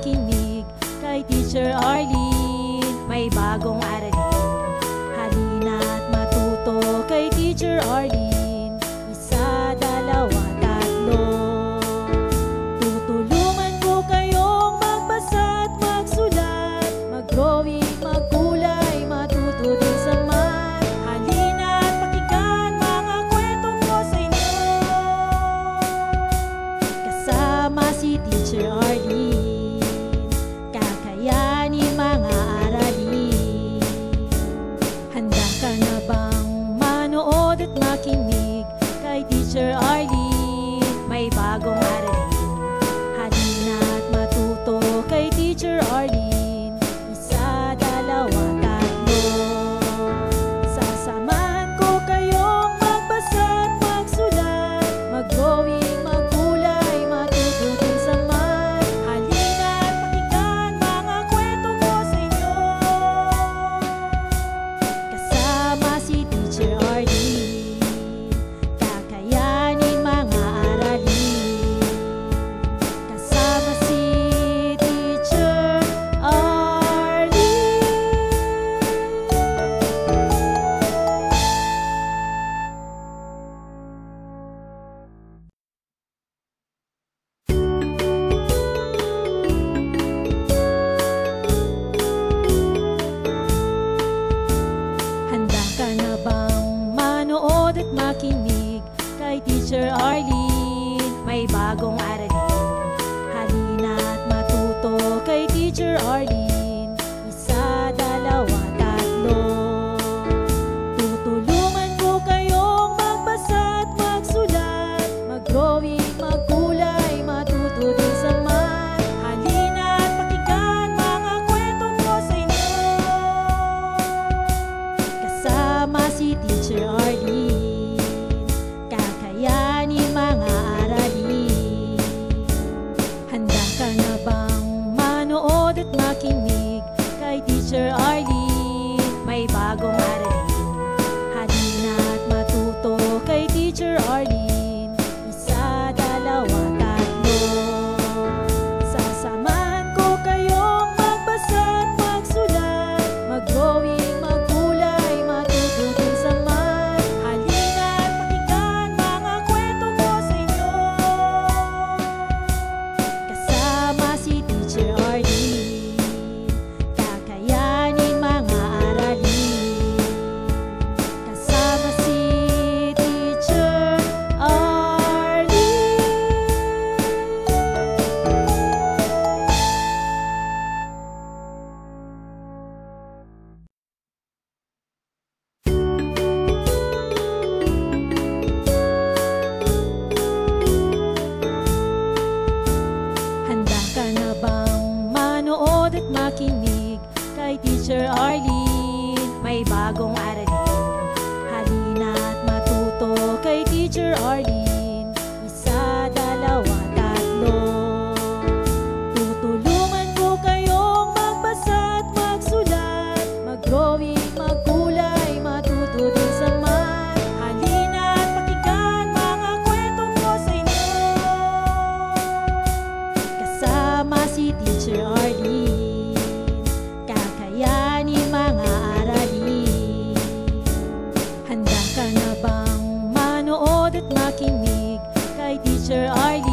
makinig kay Teacher Arlene. May bagong aralin, halina't matuto kay Teacher Arlene. Isa, dalawa, tatlo. Tutulungan ko kayong magbasa at magsulat, mag-drawing, magkulay, matuto din sa math. Halina't pakinggan mga kwento ko sa inyo, kasama si Teacher Arlene. Kakayanin mga aralin. Handa ka na bang manood at makinig kay Teacher Arlene? May bagong aralin, halina't matuto kay Teacher Arlene. Isa, dalawa, tatlo. Sasamahan ko kayong magbasa at magsulat, mag-drawing, magkulay, matuto din sa math. Halina't pakinggan mga kwento ko sa inyo, kasama si Teacher Arlene. Kakayanin mga aralin, kasama si Teacher Arlene. Handa ka na bang manood at makinig kay Teacher Arlene? May bagong aralin, halina't matuto kay Teacher Arlene. Isa, dalawa, tatlo. Tutulungan ko kayong magbasa at magsulat, mag-drawing, magkulay, matuto din sa math. Halina't pakinggan mga kwento ko sa inyo, kasama si Teacher Arlene. Kakayanin mga aralin. Handa ka na bang manood at makinig kay Teacher Arlene? May bagong aralin, halina't matuto kay Teacher Arlene. Isa, dalawa, tatlo. Sasamahan ko kayong magbasa at magsulat, mag-drawing, magkulay, matuto din sa math. Halina't pakinggan mga kwento ko sa inyo, kasama si Teacher Arlene. Kakayanin mga aralin, kasama si Teacher Arlene. Handa ka na bang manood at makinig kay Teacher Arlene? May bagong aralin, halina't matuto kay Teacher Arlene. Isa, dalawa, tatlo. Tutulungan ko kayong magbasa at magsulat, mag-drawing, magkulay, matuto din sa math. Halina't pakinggan mga kwento ko sa inyo, kasama si Teacher Arlene. Kakayanin mga aralin. Handa ka na bang manood at makinig kay Teacher Arlene?